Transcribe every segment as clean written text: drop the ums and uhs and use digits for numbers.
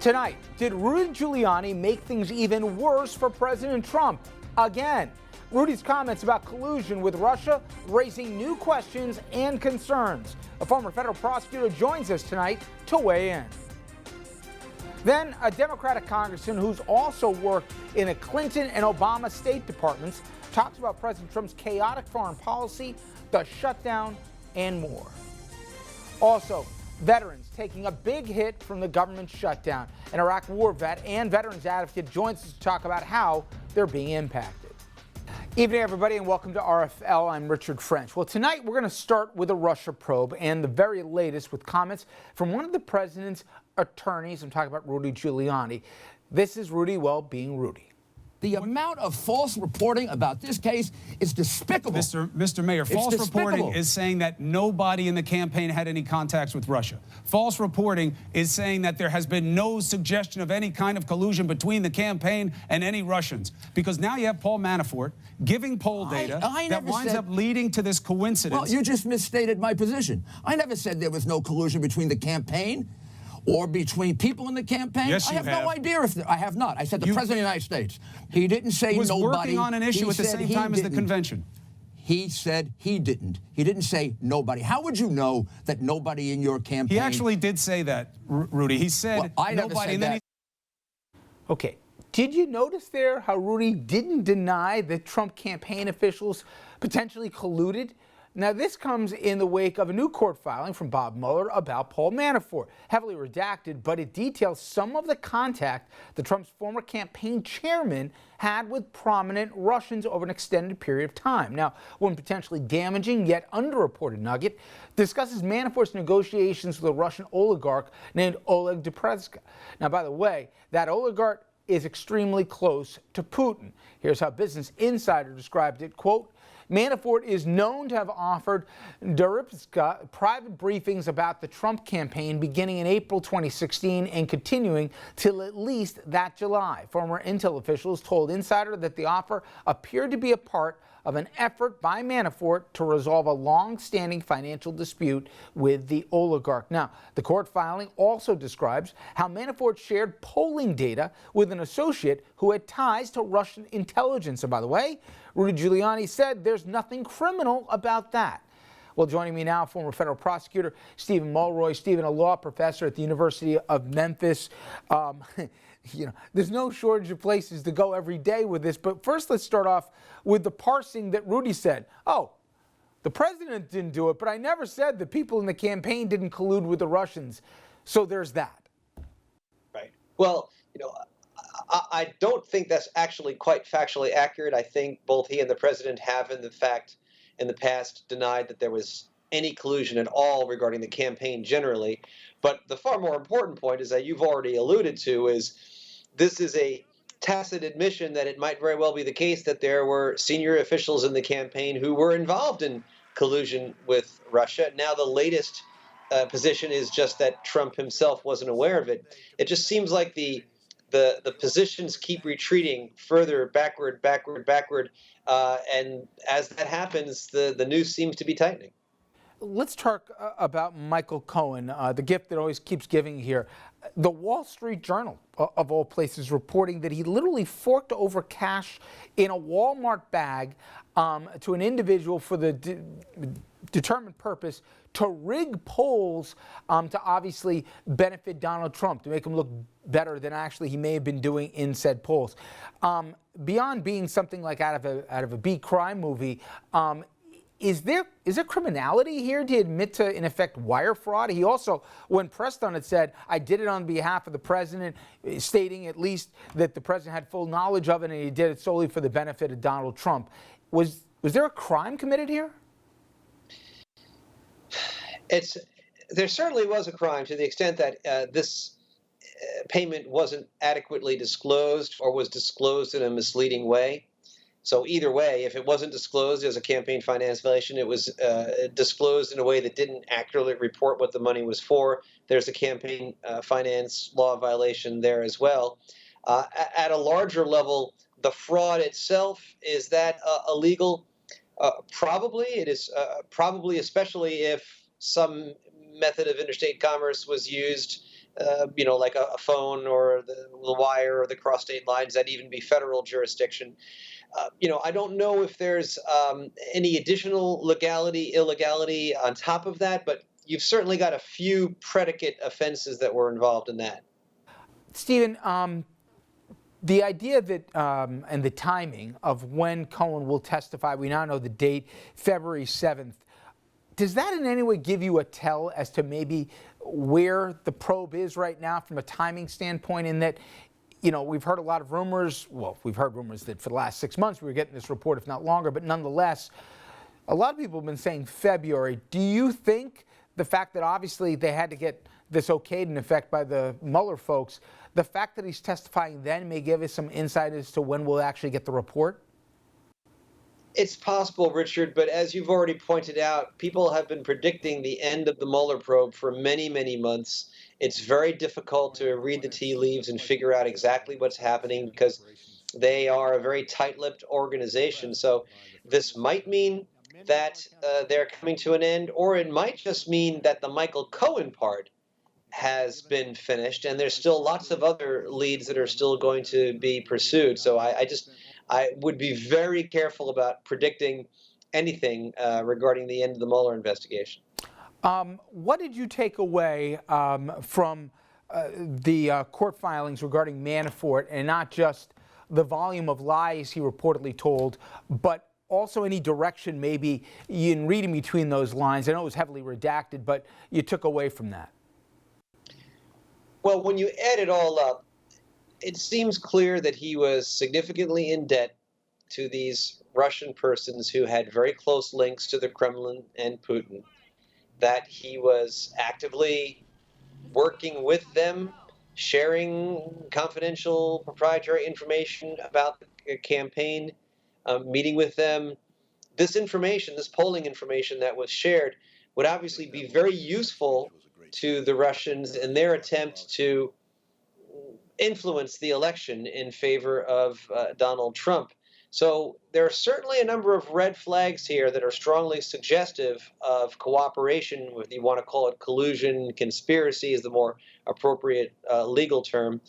Tonight, did Rudy Giuliani make things even worse for President Trump? Again, Rudy's comments about collusion with Russia raising new questions and concerns. A former federal prosecutor joins us tonight to weigh in. Then, a Democratic congressman who's also worked in the Clinton and Obama State Departments talks about President Trump's chaotic foreign policy, the shutdown, and more. Also, veterans taking a big hit from the government shutdown. An Iraq war vet and veterans advocate joins us to talk about how they're being impacted. Evening, everybody, and welcome to RFL. I'm Richard French. Well, tonight we're going to start with a Russia probe and the very latest with comments from one of the president's attorneys. I'm talking about Rudy Giuliani. This is Rudy, well, being Rudy. The amount of false reporting about this case is despicable. Mr. Mayor, false reporting is saying that nobody in the campaign had any contacts with Russia. False reporting is saying that there has been no suggestion of any kind of collusion between the campaign and any Russians. Because now you have Paul Manafort giving poll data that winds up leading to this coincidence. Well, you just misstated my position. I never said there was no collusion between the campaign or between people in the campaign. Yes, you have no idea if I have not. I said the President of the United States. He didn't say was nobody. Working on an issue at the same time as the convention. He said he didn't. He didn't say nobody. How would you know that nobody in your campaign? He actually did say that, Rudy. He said I never nobody. Said that. Okay. Did you notice there how Rudy didn't deny that Trump campaign officials potentially colluded? Now, this comes in the wake of a new court filing from Bob Mueller about Paul Manafort, heavily redacted, but it details some of the contact that Trump's former campaign chairman had with prominent Russians over an extended period of time. Now, one potentially damaging yet underreported nugget discusses Manafort's negotiations with a Russian oligarch named Oleg Deripaska. Now, by the way, that oligarch is extremely close to Putin. Here's how Business Insider described it, quote, Manafort is known to have offered Deripaska private briefings about the Trump campaign beginning in April 2016 and continuing till at least that July. Former Intel officials told Insider that the offer appeared to be a part of an effort by Manafort to resolve a long-standing financial dispute with the oligarch. Now, the court filing also describes how Manafort shared polling data with an associate who had ties to Russian intelligence. And by the way, Rudy Giuliani said there's nothing criminal about that. Well, joining me now, former federal prosecutor Steven Mulroney. Steven, a law professor at the University of Memphis. There's no shortage of places to go every day with this. But first, let's start off with the parsing that Rudy said. Oh, the president didn't do it, but I never said the people in the campaign didn't collude with the Russians. So there's that. Right. Well, I don't think that's actually quite factually accurate. I think both he and the president have, in the past, denied that there was any collusion at all regarding the campaign generally. But the far more important point is that you've already alluded to is this is a tacit admission that it might very well be the case that there were senior officials in the campaign who were involved in collusion with Russia. Now the latest position is just that Trump himself wasn't aware of it. It just seems like the positions keep retreating further backward, and as that happens, the noose seems to be tightening. Let's talk about Michael Cohen, the gift that always keeps giving here. The Wall Street Journal, of all places, reporting that he literally forked over cash in a Walmart bag to an individual for the determined purpose to rig polls to obviously benefit Donald Trump, to make him look better than actually he may have been doing in said polls. Beyond being something like out of a B crime movie, is there criminality here to admit to, in effect, wire fraud? He also, when pressed on it, said, I did it on behalf of the president, stating at least that the president had full knowledge of it and he did it solely for the benefit of Donald Trump. Was there a crime committed here? There certainly was a crime to the extent that this payment wasn't adequately disclosed or was disclosed in a misleading way. So either way, if it wasn't disclosed as a campaign finance violation, it was disclosed in a way that didn't accurately report what the money was for. There's a campaign finance law violation there as well. At a larger level, the fraud itself, is that illegal? Probably. It is probably, especially if some method of interstate commerce was used like a phone or the wire or the cross-state lines, that even be federal jurisdiction. I don't know if there's any additional legality, illegality on top of that, but you've certainly got a few predicate offenses that were involved in that. Steven, the idea that and the timing of when Cohen will testify, we now know the date, February 7th. Does that in any way give you a tell as to maybe where the probe is right now from a timing standpoint, in that, we've heard a lot of rumors. Well, we've heard rumors that for the last 6 months we were getting this report, if not longer, but nonetheless, a lot of people have been saying February. Do you think the fact that obviously they had to get this okayed in effect by the Mueller folks, the fact that he's testifying then may give us some insight as to when we'll actually get the report? It's possible, Richard, but as you've already pointed out, people have been predicting the end of the Mueller probe for many, many months. It's very difficult to read the tea leaves and figure out exactly what's happening because they are a very tight-lipped organization. So this might mean that they're coming to an end, or it might just mean that the Michael Cohen part has been finished, and there's still lots of other leads that are still going to be pursued. So I would be very careful about predicting anything regarding the end of the Mueller investigation. What did you take away from the court filings regarding Manafort, and not just the volume of lies he reportedly told, but also any direction maybe in reading between those lines? I know it was heavily redacted, but you took away from that. Well, when you add it all up, it seems clear that he was significantly in debt to these Russian persons who had very close links to the Kremlin and Putin, that he was actively working with them, sharing confidential proprietary information about the campaign, meeting with them. This information, this polling information that was shared, would obviously be very useful to the Russians in their attempt to influence the election in favor of Donald Trump. So there are certainly a number of red flags here that are strongly suggestive of cooperation, whether you want to call it collusion. Conspiracy is the more appropriate legal term.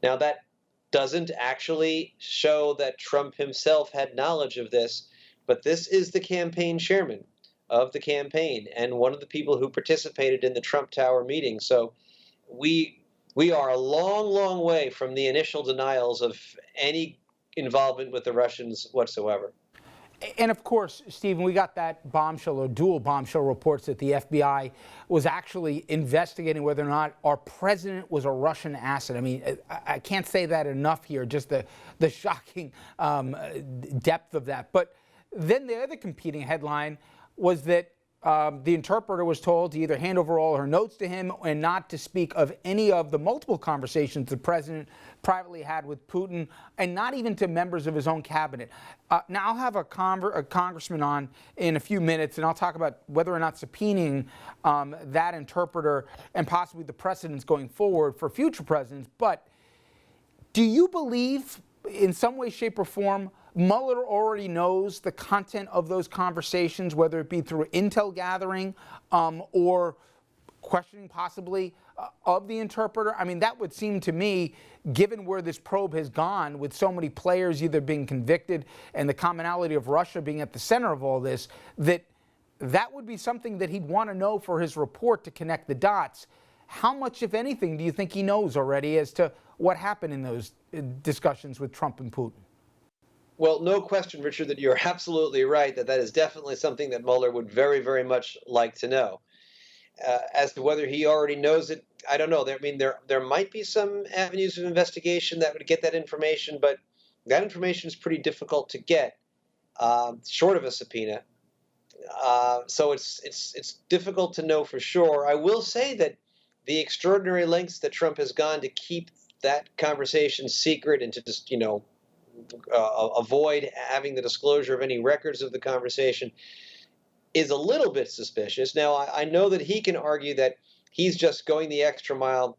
Now, that doesn't actually show that Trump himself had knowledge of this, but this is the campaign chairman of the campaign and one of the people who participated in the Trump Tower meeting. So we are a long, long way from the initial denials of any involvement with the Russians whatsoever. And of course, Stephen, we got that bombshell or dual bombshell reports that the FBI was actually investigating whether or not our president was a Russian asset. I mean, I can't say that enough here, just the shocking depth of that. But then the other competing headline was that the interpreter was told to either hand over all her notes to him and not to speak of any of the multiple conversations the president privately had with Putin, and not even to members of his own cabinet. Now, I'll have a congressman on in a few minutes, and I'll talk about whether or not subpoenaing that interpreter and possibly the precedents going forward for future presidents. But do you believe, in some way, shape, or form, Mueller already knows the content of those conversations, whether it be through intel gathering or questioning possibly of the interpreter? I mean, that would seem to me, given where this probe has gone, with so many players either being convicted and the commonality of Russia being at the center of all this, that would be something that he'd want to know for his report to connect the dots. How much, if anything, do you think he knows already as to what happened in those discussions with Trump and Putin? Well, no question, Richard, that you're absolutely right, that is definitely something that Mueller would very, very much like to know. As to whether he already knows it, I don't know. There might be some avenues of investigation that would get that information, but that information is pretty difficult to get, short of a subpoena. So it's difficult to know for sure. I will say that the extraordinary lengths that Trump has gone to keep that conversation secret and to just, avoid having the disclosure of any records of the conversation is a little bit suspicious. Now, I know that he can argue that he's just going the extra mile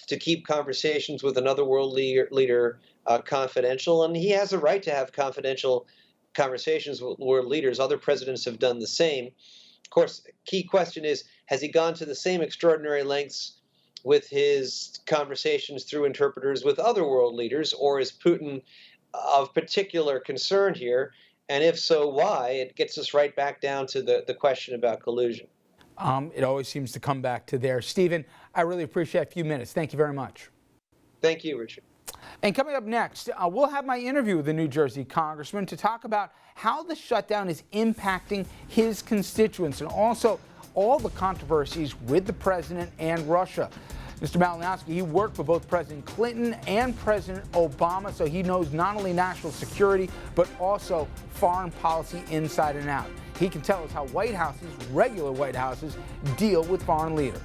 to keep conversations with another world leader confidential, and he has a right to have confidential conversations with world leaders. Other presidents have done the same. Of course, key question is, has he gone to the same extraordinary lengths with his conversations through interpreters with other world leaders, or is Putin of particular concern here? And if so, why? It gets us right back down to the question about collusion. It always seems to come back to there. Stephen, I really appreciate a few minutes. Thank you very much. Thank you, Richard. And coming up next, we'll have my interview with the New Jersey congressman to talk about how the shutdown is impacting his constituents and also all the controversies with the president and Russia. Mr. Malinowski, he worked for both President Clinton and President Obama, so he knows not only national security, but also foreign policy inside and out. He can tell us how White Houses, regular White Houses, deal with foreign leaders.